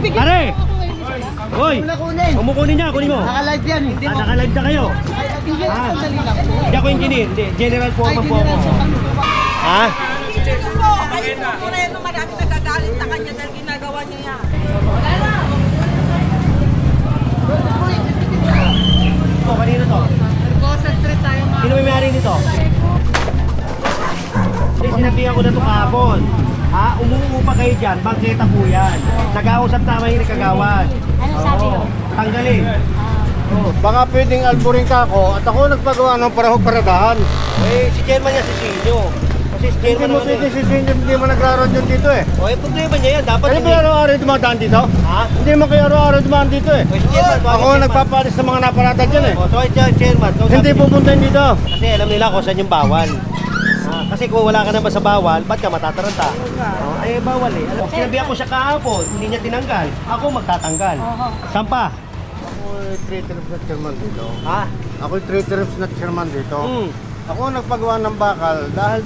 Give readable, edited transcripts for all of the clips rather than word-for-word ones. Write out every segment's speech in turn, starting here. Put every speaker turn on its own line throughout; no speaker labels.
Pagbigyan
Pare!
mo ako ngayon isa.
Hoy! Kumukunin niya, kunin mo.
Naka-live yan. Hindi mo.
Naka-live na kayo.
Bigyan mo sandali lang po.
Hindi ako engineer, hindi. General foreman po ako. Ha?
Ito po, ayos po Moreno, marami nagagalit sa kanya dahil ginagawa niya yan.
Ito, kanino to?
Arcosa Street tayo mga.
Sino may may-ari nito? Hindi, sinabihan ko na ito kahapon. Ha? Umuupa kayo dyan, bangketa po yan. Nag-ausap tama yung kagawad.
Ano sabi
Oo.
mo?
Tanggalin. Oo.
Baka pwedeng alburin ka ako at ako nagpagawa ng paradahan.
Eh, si chairman niya si Sinyo. Kasi si
Hindi
chairman
mo
naman
pwede
eh.
si Sinyo, hindi mo nagraron yun dito eh.
O, eh, problema niya yan. Dapat
Ano ba araw-araw dumadaan dito?
Ha?
Hindi mo kayo araw-araw dumaan dito eh.
O, si chairman.
Ako ang nagpapalis ng mga naparada dyan eh.
O, so, chairman. So,
Hindi
sabi-
pupuntahin dito.
Kasi alam nila kung saan yung bawal. Kasi kung wala ka naman sa bawal, ba't ka matataranta? Ay, bawal eh. Alam, sinabihan ko siya kahapon, hindi niya tinanggal. Ako magtatanggal. Saan pa?
Ako 3 trips na chairman dito.
Ha?
Ako 3 trips na chairman dito.
Hmm.
Ako ang nagpagawa ng bakal dahil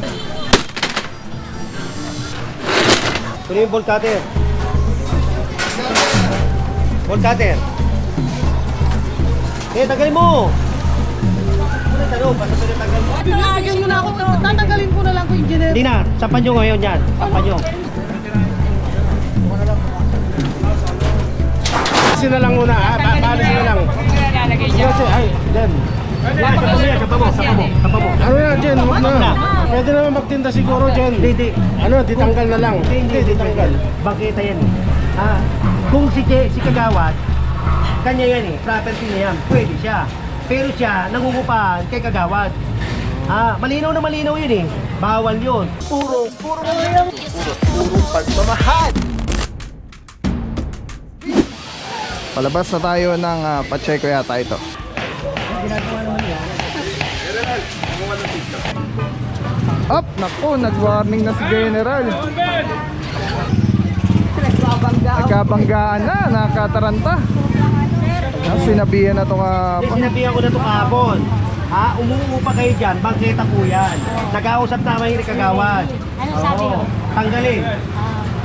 Kunin yung bolt cutter. Bolt cutter. Eh, tanggalin mo! Ano tanong? Basta pinatanggal mo?
Bigyan mo na ako. Tatanggalin ko na lang ko engineer.
Hindi na, sapan nyo ngayon yan. Sapan nyo.
Alisin na lang muna. Paalisin na lang. Kasi, ay, Jen.
Yan, sapan mo yan, sapan mo, sapan mo, sapan mo.
Ano na, Jen? Huwag
Wag na.
na. Pwede naman magtinda siguro, Jen.
Hindi.
Ano, ditanggal na lang.
Hindi,
ditanggal.
Bangkita yan eh. Kung si Kagawad, kanya yan eh, property niya yan, pwede siya. Pero siya, nangungupahan kay Kagawad. Malinaw na malinaw yun eh. Bawal yun. Puro pagmamahal.
Palabas na tayo ng Pacheco yata ito. Up! Naku, nag-warning na si General. Nagkabanggaan na, nakataranta. Sinabihan na ito
Hindi, sinabihan ko na ito kahapon. Umuupa kayo dyan, bangketa po yan. Nag-ausap tama yung Kagawad.
Ano sabi mo?
Tanggalin.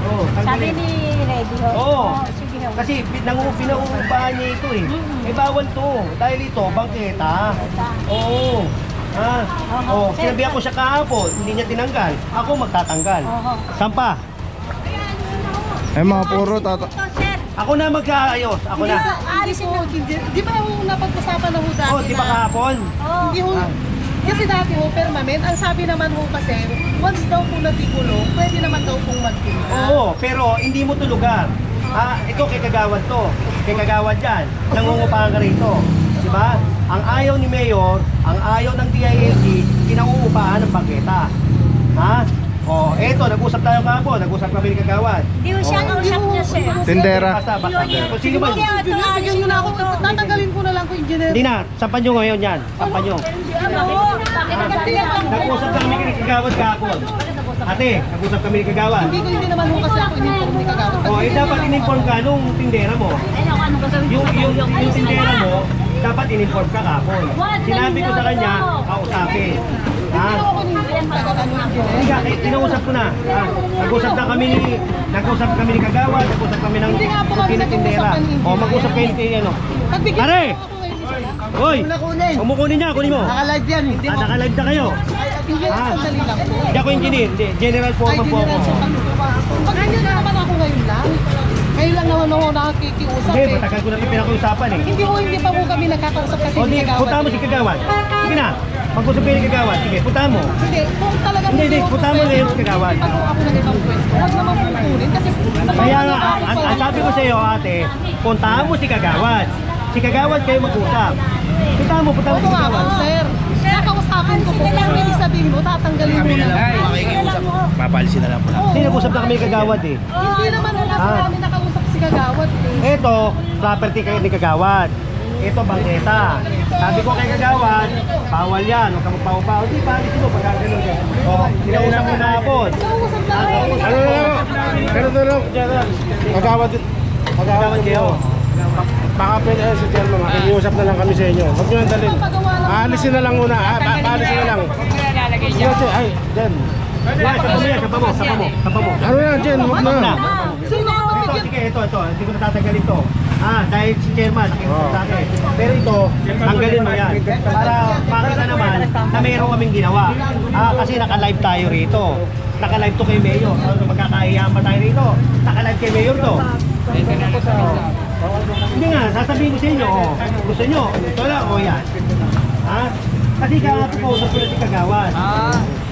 Oo,
Sabi
tanggalin.
ni Reggie.
Oo.
Sige ho.
Kasi pinauupahan niya ito eh. Eh bawal to. Dahil ito, bangketa. Oo. Sinabihan ko siya kahapon, hindi niya tinanggal. Ako magtatanggal. Saan pa?
Ay mga puro tata.
Ako na mag-aayos. Ako na.
Alisin na. Di ba yung napag-usapan na ho dati
Oh, di ba kahapon?
Hindi ho. Kasi dati ho, permanent. Ang sabi naman ho kasi, once daw po natigulo, pwede naman daw pong magtinda.
Oo, pero hindi mo tulugan. Ito kay Kagawad to. Kay Kagawad yan. Nangungupahan ka rito. Di ba? Ang ayaw ni Mayor, ang ayaw ng DILG, kinauupahan ng bangketa. Eto, nag-usap tayo kahapon. Nag-usap kami ni Kagawad.
Di mo siya kausap niya siya.
Tindera.
Basta. Kung sino ba?
Bigyan mo na ako. Tatanggalin ko na lang ko engineer.
Hindi na, sampan nyo ngayon yan. Sampan nyo. Nag-usap kami ni Kagawad kahapon. Ate, nag-usap kami ni Kagawad.
Hindi naman ho kasi ako in-inform ni Kagawad.
Dapat in-inform ka nung tindera mo. Yung tindera mo, dapat in-inform ka kahapon. Sinabi ko sa kanya, kausapin.
Hindi ako in-inform talaga ng engineer.
Hindi ka, kinausap ko na. Nag-usap kami ni Kagawad, nag-usap kami ng
Hindi nga po kami
tindera.
nag-uusap ng
Mag-usap kayo ni ano.
Pagbigyan
Pare!
mo ako ngayon isa.
Hoy! Kumukunin niya, kunin mo.
Naka-live yan. Hindi mo.
Naka-live na kayo.
Bigyan mo sandali lang po.
Hindi ako engineer, hindi. General foreman po ako.
Pag ganyan na naman ako ngayon lang. Ngayon lang naman ako nakikiusap
Hindi,
eh.
matagal ko na ito pinag-uusapan eh.
Hindi pa po kami nagkakausap kasi
O di,
ni Kagawad.
punta mo si Kagawad. Sige na, mag-usap kayo ni Kagawad. Sige, punta mo.
Hindi, kung talagang
Hindi, punta mo ngayon si Kagawad.
Pag ako ng ibang pwesto, huwag naman pupunin kasi
Kaya nga, ang sabi ko sa iyo ate, puntahan mo si Kagawad. Si Kagawad kayo mag-usap. Punta mo si
Oo nga po,
Kagawad.
sir. Kakausapin ko po, pero hindi sabihin mo, tatanggalin mo na.
Papalisin na lang po.
Oo.
Hindi, nag-usap na kami ni Kagawad eh.
Hindi naman ho kasi namin nakausap si Kagawad eh.
Ito, property kayo ni Kagawad. Ito, bangketa. Sabi ko kay Kagawad, bawal yan, huwag ka magpaupaw. Hindi, palisin mo pagka gano'n ka. O, kinausap mo na ako.
Nakausap na ako.
Ano na lang? Pero ito lang, General. Magawad
kayo.
Baka pwede sa chairman, makikiusap na lang kami sa inyo. Huwag nyo nang dalhin. Aalisin na lang muna. Paalisin na lang. Kasi, ay, Jen.
Yan, sapa mo yan, sapa mo.
Ano yan, Jen? Huwag na.
Sino ako?
sige, ito. Hindi ko natatagal ito. Dahil si chairman, nakiusap sa akin. Pero ito, tanggalin mo yan. Para makita naman na mayroon kaming ginawa. Kasi naka-live tayo rito. Naka-live to kay Mayor. Magkakaiyaan pa tayo rito. Naka-live kay Mayor to. Hindi nga, sasabihin ko sa inyo, gusto nyo, ito lang, yan. Kasi kausap ko na si Kagawad.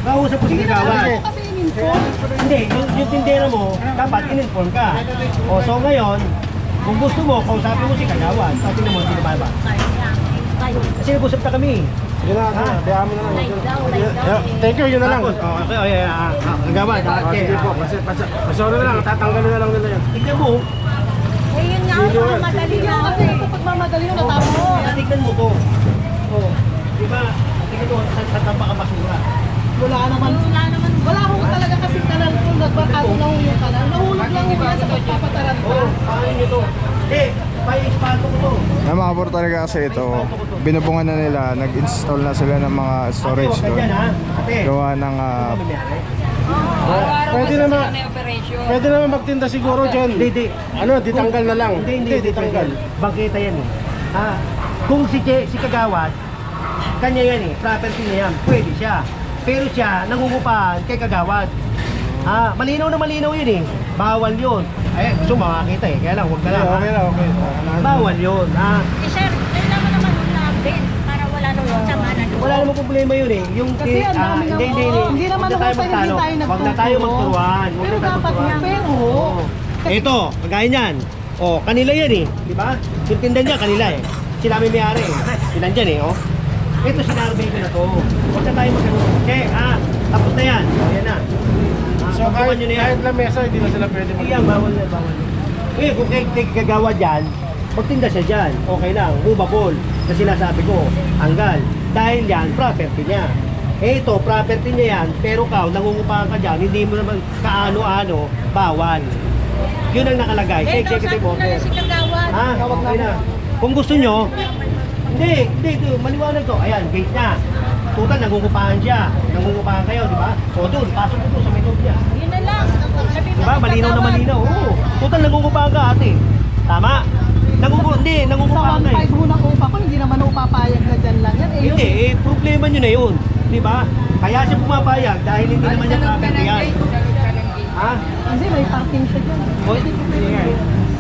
Kausap ko si Kagawad.
Kasi in-inform.
Hindi, yung tindera mo, dapat in-inform ka. So ngayon, kung gusto mo, kausapin mo si Kagawad. Sabi mo, hindi naman ba? Kasi nag-usap na kami.
Sige na, bayaan mo na lang. Thank you, yun na lang.
Tapos, Kagawad,
Sige po, sorry na lang, tatanggalin na lang nila yan.
tignan mo,
Eh, yun nga, madali na.
Kasi sa pagmamadali yung natapos.
tignan mo to. Di ba, tignan mo sa tampa ka basura.
Wala naman. Wala ho talaga kasi kanal kung nagbarkado na ho yung kanal. Nahulog lang ho yan sa pagpapataranta.
Paano nyo to? Pa-ispato ko to.
Na mga bro talaga kasi ito, binubungan na nila, nag-install na sila ng mga storage
Ate,
doon.
ganyan, ha? Ate,
Gawa ng
Pwede naman magtinda siguro dyan.
Hindi.
Ditanggal na lang.
Hindi, ditanggal. Bangkita yan eh. Kung si Kagawad, kanya yan eh, property niya yan, pwede siya. Pero siya, nangungupahan kay Kagawad. Malinaw na malinaw yun eh. Bawal yun. Gusto makakita eh, kaya lang, huwag na lang.
Okay na, okay.
Bawal yun.
Eh, sir, kailangan naman yung natin para wala nang sama na doon.
Wala namang problema yun eh. Yung
Kasi ang dami nga hindi naman
Huwag na
ako sa hindi tayo
Huwag na tayo
nagtutulong.
magturuan.
Pero dapat nga, pero
Ito, kagaya niyan. Kanila yan eh. Di ba? Yung tinda niya, kanila eh. Sila may-ari eh. Sila dyan eh, Ito, sinarbay ko na to. Huwag na tayo magkaroon. Tapos na yan. Yan na.
So kahit lamesa, hindi na sila pwede
Hindi yan, bawal na. Kung kay Kagawad dyan, magtinda siya dyan. Okay lang, movable. Na sinasabi ko, hanggal. Dahil yan, property niya. Ito, property niya yan, pero nangungupahan ka dyan, hindi mo naman kaano-ano, bawal. Yun ang nakalagay sa executive order.
Si Kagawad.
Okay na. Kung gusto nyo, hindi, maliwanag to. Ayan, gate niya. Total, nangungupahan siya. Nangungupahan kayo, di ba? So doon, pasok ko doon sa may loob niya.
Yun na lang. Sabi mo,
Di ba? Malinaw na malinaw. Oo. Total, nangungupahan ka ate. Tama? Nangungupahan ka eh.
1.5 ho ng upa ko, hindi naman ho papayag na dyan lang yan.
Hindi, problema nyo na yun. Di ba? Kaya siya pumapayag dahil hindi naman niya property yan.
Hindi, may parking siya dyan.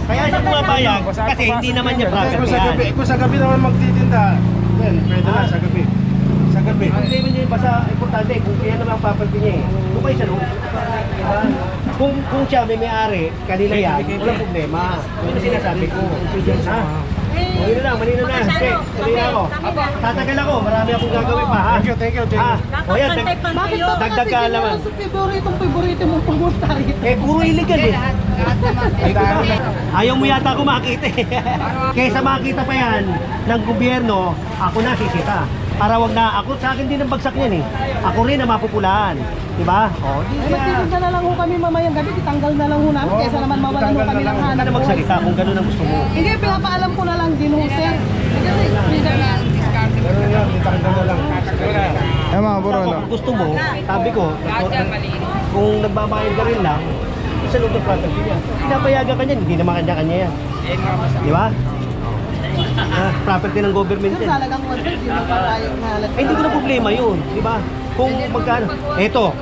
Kaya siya pumapayag kasi hindi naman niya property yan.
Kung sa gabi naman magtitinda, then pwede na sa gabi. Sa gabi.
Ang problema niya basta importante kung kaya naman ang property niya eh. Kung kayo siya no? Diba? Kung siya may-ari, kanila yan, walang problema. Yun ang sinasabi ko. Malino na, malino na. Okay, tuloy na ako. Tatagal ako, marami akong gagawin pa ha.
Thank you.
O yan,
Bakit ba
dagdag ka naman.
sa favorite mong pumunta rito?
Puro illegal eh. Ayaw mo yata ako makita eh. Kaysa makita pa yan ng gobyerno, ako na sisita. Para wag na, ako sa akin din ang bagsak yan eh. Ako rin ang mapupulaan. Diba?
Magtitinda na lang ho kami mamayang gabi, itanggal na lang ho namin, kaysa naman mawalan ho kami ng
Huwag
hanap.
ka na magsalita kung gano'n ang gusto mo.
Hindi, pinapaalam ko na lang din ho, sir.
Pero yan, ditanggal na lang.
mga bro, no?
Kung gusto mo, sabi ko, kung nagbabayad ka rin lang, isa lang itong property niya. Pinapayagan ka niyan, hindi naman kanya-kanya yan. Di ba? Property ng government
Sir,
yan.
talagang hindi mo pa tayong halat.
Hindi ko na problema yun, di ba? Kung magkano, eto,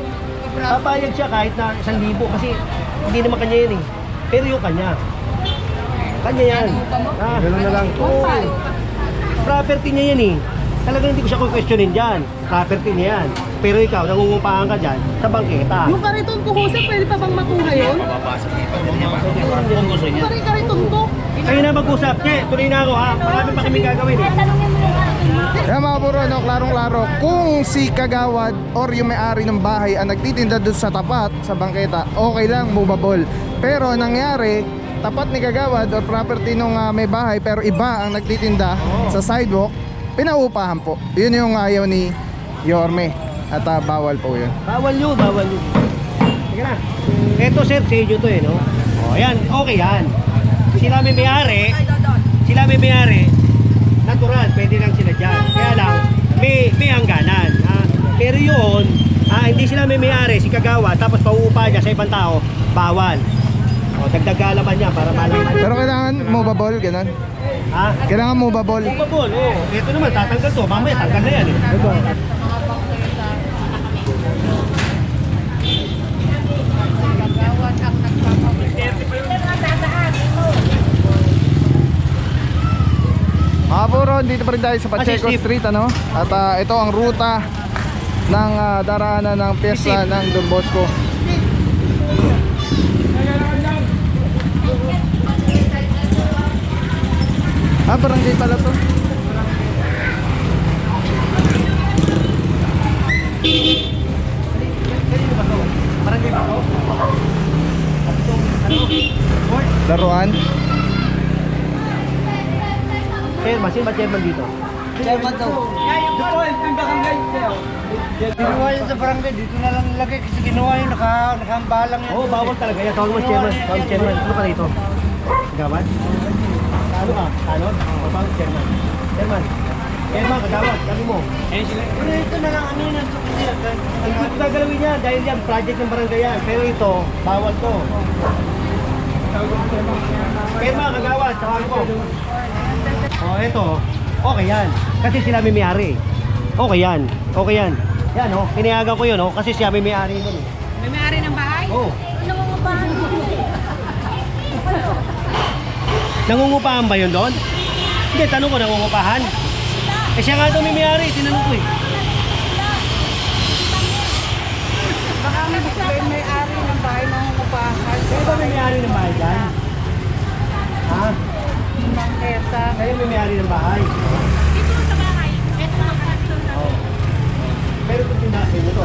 papayag siya kahit na 1,000 kasi hindi naman kanya yan eh. Pero yung kanya yan.
Ganun na lang.
Oo. Property niya yan eh. Talagang hindi ko siya questionin dyan. Property niya yan. Pero ikaw, nangungupahan ka dyan sa bangketa.
Yung kariton ko ho, sir, pwede pa bang makuha yun? Yung kariton ko.
Kayo na mag-usap. Tuloy na ako ha. Marami pa kami gagawin eh.
tanongin mo yung akin, ha?
Kaya mga bro, no, klarong-klaro, kung si Kagawad or yung may-ari ng bahay ang nagtitinda doon sa tapat, sa bangketa, okay lang, movable. Pero nangyari, tapat ni Kagawad or property nung may bahay pero iba ang nagtitinda sa sidewalk, pinaupahan po. Yun yung ayaw ni Yorme at bawal po yun.
Bawal yun. Sige na. Eto sir, sa inyo to eh, no? O yan, okay yan. Sila may may-ari, natural, pwede lang sila dyan. Kaya lang, may hangganan. Pero yun, hindi sila may may-ari, si Kagawad, tapos pauupa niya sa ibang tao, bawal. O, dagdag kaalaman niya para malaman.
Pero kailangan movable, ganun.
Ha?
Kailangan movable.
Bubabol, oo. Ito naman, tatanggal to. Mamaya, tanggal na yan eh.
Mga puro, dito pa rin tayo sa Pacheco
Steve.
Street, ano? At ito ang ruta ng daraanan ng piyesta ng Don Bosco. Barangay pala to.
Barangay ba to? Court?
Laruan.
Chairman, sino ba chairman dito?
Chairman daw. Ginawa yun sa barangay, dito na lang nilagay kasi ginawa yun, nakahambalang yan.
Oo, bawal talaga yan. Tawag mo chairman. Tawag chairman. Ano ka dito? Kagawad? Ano ka? Tanod? O tawag chairman. Chairman. Chairman, kagawad. Sabi mo.
Pero ito na lang ano yun,
Hindi ko gagalawin niya dahil yan, project ng barangay yan. Pero ito, bawal to. Chairman, kagawad. Tawag mo. O, ito. Okay yan. Kasi sila may may-ari. Okay yan. Okay yan. Yan o. Pinayagan ko yun o. Kasi siya may may-ari nun eh.
May may-ari ng bahay?
Oo.
Nangungupahan mo.
Nangungupahan ba yun doon? Hindi, tanong ko, nangungupahan? Eh siya nga doon may may-ari, tinanong ko eh.
Baka may may-ari ng bahay nangungupahan.
Kayo ba may may-ari ng bahay dyan? Ha?
Bangketa.
Kayo may may-ari ng bahay?
Dito sa bahay. Ito lang kasi
Oo. Pero ito tinasin nyo to.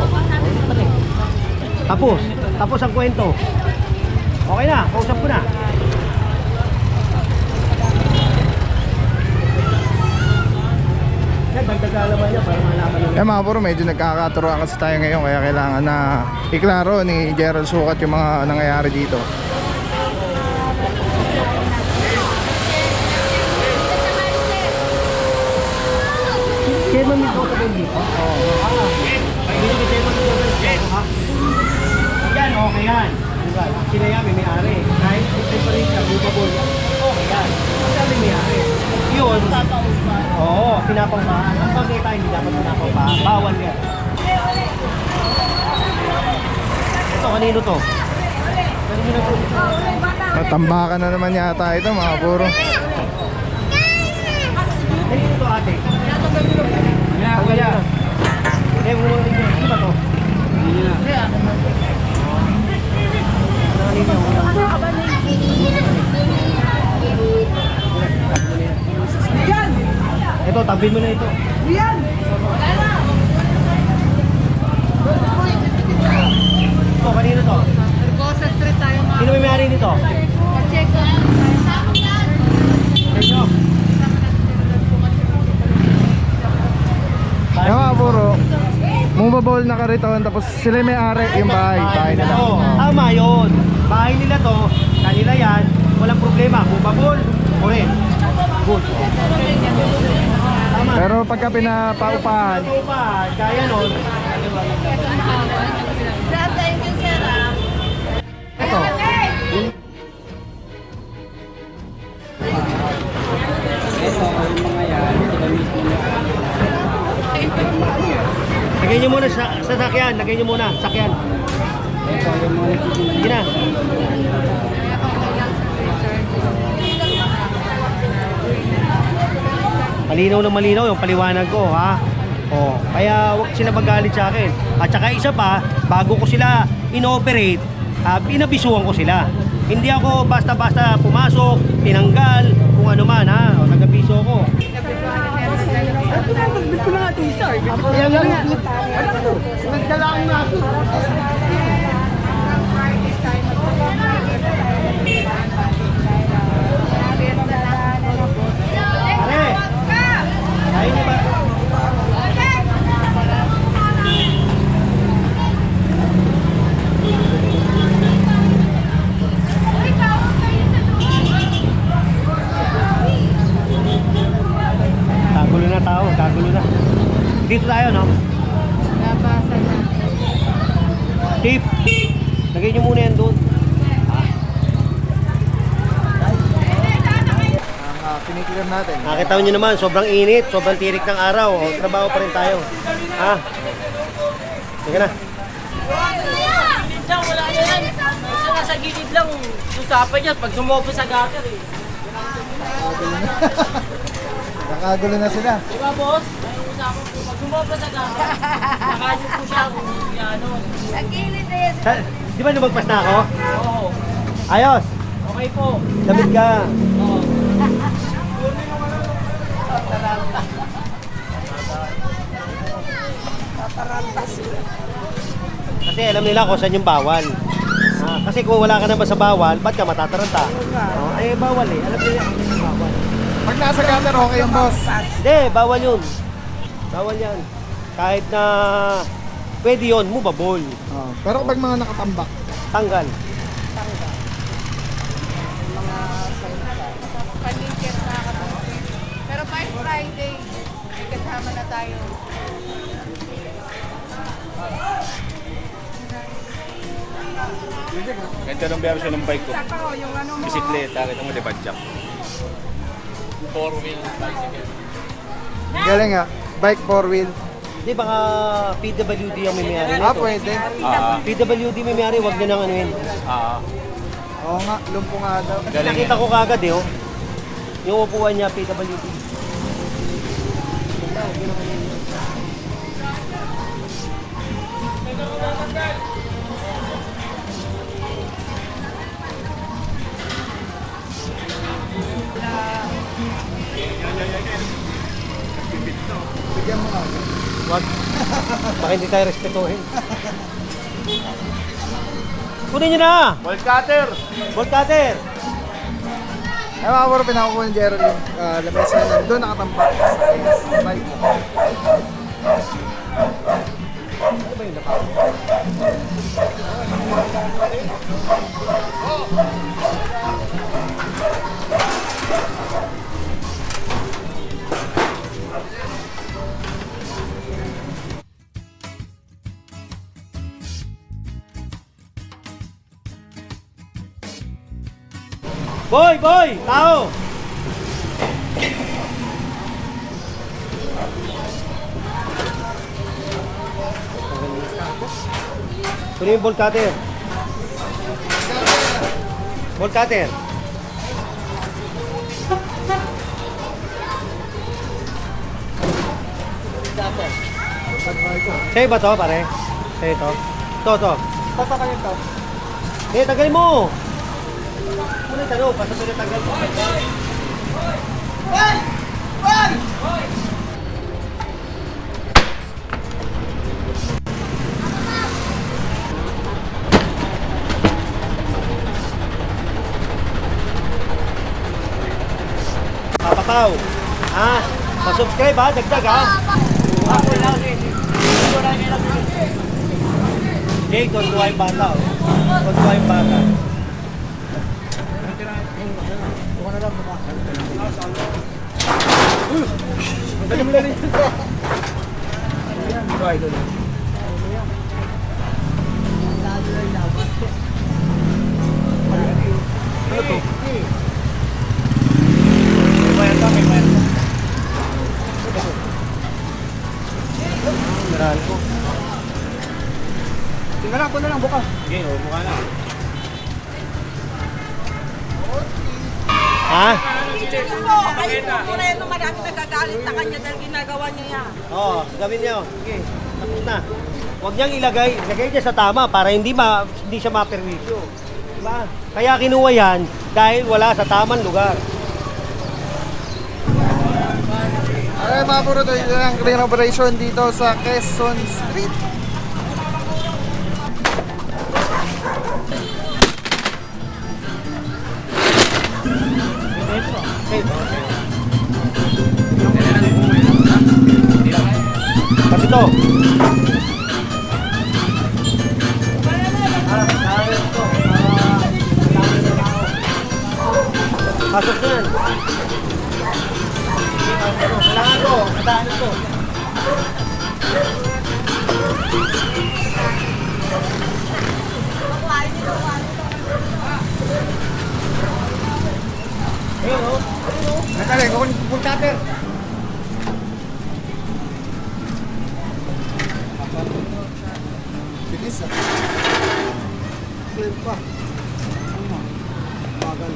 Tapos. Tapos ang kwento. Okay na, kausap ko na. Dagdag alaman niya para malaman nyo.
Mga puro, medyo nagkakaturoan kasi tayo ngayon, kaya kailangan na iklaro ni Gerald Sukat yung mga nangyayari dito.
Chairman nito ka ba dito? Oo. Hindi ko chairman nito ha? Yan, okay yan. Diba? Sila yan, may may-ari. Kahit separate ka, movable yan. Okay yan. Kasi may may-ari. Yun. Oo, pinapangbahan. Ang pagkita hindi dapat pinapangbahan. Bawal yan. Ito, kanino to? Kanino to?
Natambakan na naman yata ito, mga puro.
Kanino to ate? Ang gaya. Eh, mo ninyo. Ano ba to? Ito, tabi mo na ito.
Yan!
Ito, kanino to?
Argosa Street tayo mga.
Sino may may-ari nito?
Pacheco.
Kanyo.
Mga puro, movable na kariton, tapos sila may ari yung bahay nila.
Oo, tama yun. Bahay nila to, kanila yan, walang problema. Bubabol, correct. Good. Tama.
Pero pagka pinapaupahan,
Ito pa, kaya nun.
Sir, thank you, sir.
ito.
Lagay nyo muna sa sakyan. Lagay nyo muna, sakyan. Sige na. Malinaw na malinaw yung paliwanag ko, ha? Oh, kaya wag sila magalit sa akin. At saka isa pa, bago ko sila inoperate, pinabisuhan ko sila. Hindi ako basta-basta pumasok, tinanggal, kung ano man, ha? O, nagabiso ko. Yan lang yan. Nagdala ang naso. Pare, kaya niyo ba? Kagulo na tao, kagulo na. Dito tayo, no?
Nabasa na.
Chief, lagay nyo muna yan doon.
Kiniklear natin.
Nakita nyo naman, sobrang init, sobrang tirik ng araw. O, trabaho pa rin tayo. Ha? Sige na.
Gilid lang, wala na yan. Isa nasa gilid lang, usapan niya pag sumopo sa gutter eh.
Nakagulo na sila.
Diba boss? Ay, usapan po, pag sumopo sa gutter, nakayo po siya kung ano.
Sa gilid na yan.
Di ba lumagpas na ako?
Oo,
Ayos!
okay po.
Lamig ka.
Oo.
Kasi alam nila kung saan yung bawal. Kasi kung wala ka naman sa bawal, ba't ka matataranta? Ay, bawal eh. Alam nila kung saan yung bawal.
Pag nasa gutter, okay yung boss.
Hindi, bawal yun. Bawal yan. Kahit na pwede yun, mubabol.
Oh, pero kapag mga nakatambak,
Tanggal.
Pero by Friday, may kasama na tayo.
Ganito ng version ng bike ko. Bisikleta, kita mo, di ba, jack? Four-wheel bicycle.
galing ah. Bike 4-wheel.
Di baka PWD ang may mayari
Ah,
nito.
pwede.
PWD may mayari, wag nyo nang ano yun.
Oo nga, lumpo nga daw.
Galing
Nakita ko kagad eh, oh. Yung upuan niya, PWD.
Bigyan mo nga.
Wag. Baka hindi tayo respetuhin. Kunin nyo na!
Bolt cutter!
Bolt cutter!
Ay mga bro, pinakuha ni Gerald yung lamesa na doon nakatampak sa case. Bike.
Boy! Boy! Tao! Kunin yung bolt cutter. Bolt cutter. Sa'yo ba to, pare? Sa'yo to? To.
Tatakayin to.
Tagalin mo! Muna yung tanong, basta pinatagal mo. Papapaw. Ha? Pa-subscribe ha, dagdag ha. Jay, kontuwa yung bata. Kontuwa yung bata.
Magaling na rin yun.
Ano to? Meron ko.
Tingnan lang, na lang, bukas.
Sige, mukha na.
Ha?
Video mo, ay Moreno, marami nagagalit sa kanya dahil ginagawa niya yan.
Oo, gawin niyo. Sige, tapos na. Huwag niyang ilagay niya sa tama para hindi siya maperwisyo. Diba? Kaya kinuha yan dahil wala sa tamang lugar.
Ay mga bro, ito yung clean operation dito sa Quezon Street.
Pati to. Pasok na yan. Kailangan ko. Kailangan ko. Ayun, oh.
Natali, kukunin ko full cutter.
Bilis ah. Clear pa. Bagal.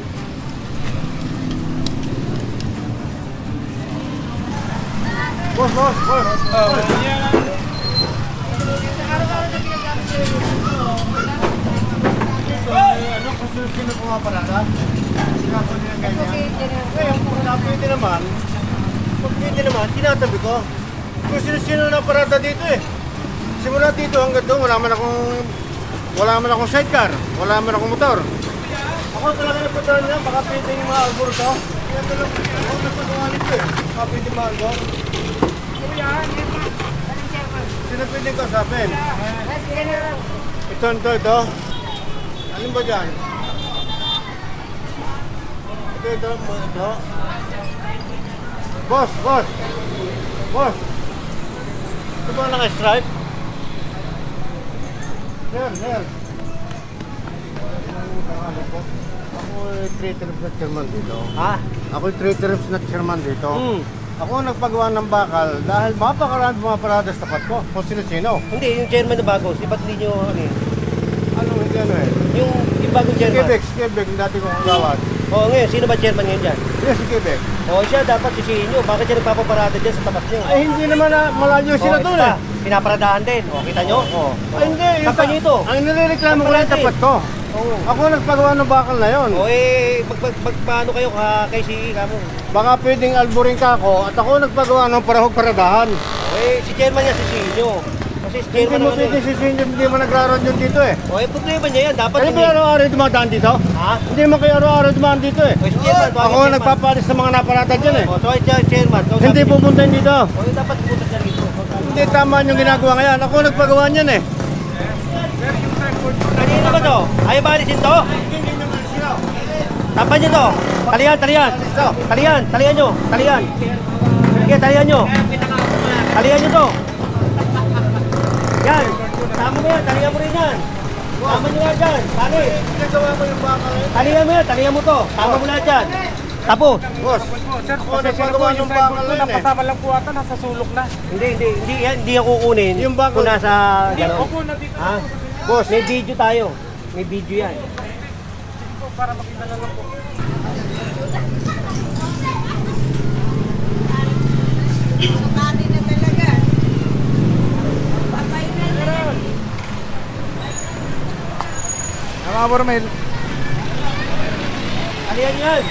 Ano, kung sino pumaparada? Sinasabi nila ganyan. Ngayon, kung pwede naman, kung pwede naman, tinatabi ko. Kung sino na parada dito eh. Simula dito hanggang doon, wala man akong sidecar, wala man akong motor. Ako talaga nagpataran niya, baka pwede yung mga albor to. Kaya talaga, ako nagpataran nito eh. Baka pwede mga albor. Sino pwede ko sabihin? Ito. Alin ba dyan? Ito. Boss! Ito ba naka-stripe? Here. Ako ay 3 trips na chairman dito. Ha? Ako ay 3 trips na chairman dito. Ako ang nagpagawa ng bakal dahil mapakaraan mga parada sa tapat ko. Kung sino-sino.
Hindi, yung chairman na bago, di ba't hindi nyo ano eh?
Ano hindi ano eh?
Yung bagong chairman.
Quebec, dati kong kagawad.
Oo, ngayon, sino ba chairman ngayon dyan?
Yes, si Quebec.
Oo, siya dapat sisihin nyo. Bakit siya nagpapaparada dyan sa tapat nyo?
Ay hindi naman na malayo sila
Oo,
doon
ito
eh.
pa, pinaparadahan din. O, kita nyo? Oo.
Ay hindi.
Kapan nyo ito?
Ang nirereklamo ko
Kapan
yung tapat ko.
Oo.
Ako ang nagpagawa ng bakal na yon.
O, eh, paano kayo kay si Kamo?
Baka pwedeng alburin ka ako at ako nagpagawa ng paradahan.
Eh, si chairman niya sisihin nyo. Kasi si
Hindi
chairman
mo
naman
pwede
yun.
sisihin hindi mo nagraron yun dito eh.
O, eh, problema niya yan. Dapat
Ano ba araw-araw dumadaan dito?
Ha?
Hindi mo kayo araw-araw dumaan dito eh.
O, si chairman,
Ako ang nagpapalis ng mga naparada dyan eh.
O, so, chairman. So,
Hindi pupunta dito.
O, eh, dapat pupunta siya rito.
Hindi tama yung ginagawa ngayon. Ako ang nagpagawa niyan eh.
Kanina ba to? Ayaw ba alisin to? Tapan nyo to. Talian. Talian nyo. Sige, talian nyo. Talian nyo to. Yan. Tama mo yan. Talian mo rin yan. Tama nyo yan dyan. Tali. Talian mo to. Tama mo lahat dyan. Tapos.
Boss, ako ang nagpagawa ng bakal na yun eh.
Napasama lang po ata, nasa sulok na.
Hindi yan kukunin.
Yung bago-
Kung nasa gano'n.
Opo, nandito.
Ha? Boss, may video tayo. May video yan.
Para makita na lang po.
Sukati na talaga. Papay na lang.
Mga Bormel.
Talian nyo yan.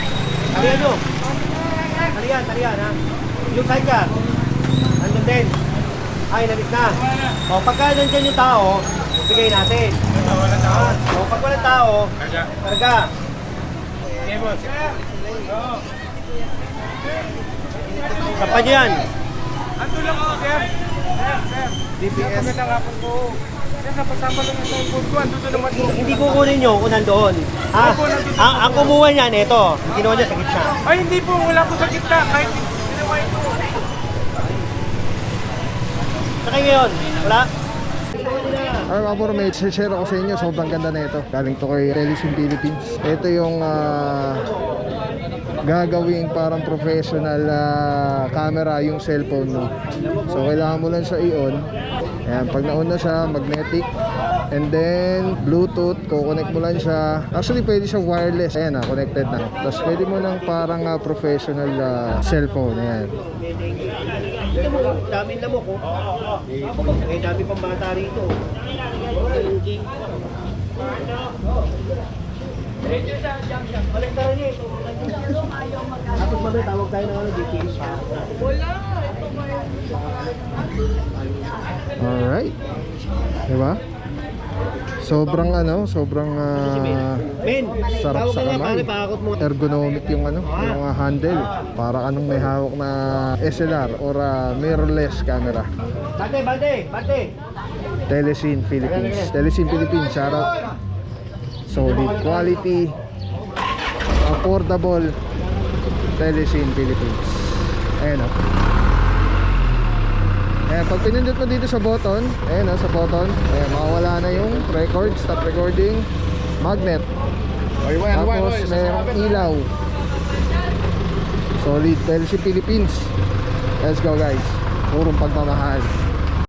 Talian nyo. Talian ha. Yung sidecar. Nandun din. Ay, nalit na. O, pagka nandyan yung tao, bigay natin. O, pag walang tao, karga. Kapan nyo yan.
Ando lang ako, sir.
DPS.
Magandang hapon po. Sir, napasama lang yung phone ko. Ando doon naman po.
Hindi kukunin nyo kung nandoon. Ha? Ang kumuha niyan, ito. Kinuha niya sa gitna.
Ay, hindi po. Wala po sa gitna. Kahit ginawa ito.
Saka ngayon, wala?
Ay mga Bormel, share ako sa inyo. Sobrang ganda na ito. Galing to kay Telesim Philippines. Ito yung gagawing parang professional camera yung cellphone mo. So kailangan mo lang siya i-on. Ayan, pag na-on na siya, magnetic. And then Bluetooth, kukonect mo lang siya. Actually pwede siya wireless. Ayan connected na. Tapos pwede mo ng parang professional cellphone. Ayan.
Dami na mo ko. Eh, dami pang bata rito. Balik tayo niya. Tapos mamaya tawag tayo ng DPS.
Alright. Diba? Sobrang
Men,
sarap
tawag
sa
ka nga,
kamay.
pare, pakakot mo.
Ergonomic yung yung handle. Para anong may hawak na SLR or mirrorless camera.
Bante!
Telesin Philippines. Telesin Philippines, shout out. Solid quality, affordable. Telesin Philippines. Ayan o. Ayan, pag pinindot mo dito sa button, ayan o, sa button, ayan, makawala na yung record, stop recording, magnet. Tapos merong ilaw. Solid. PLC Philippines. Let's go guys. Purong pagmamahal.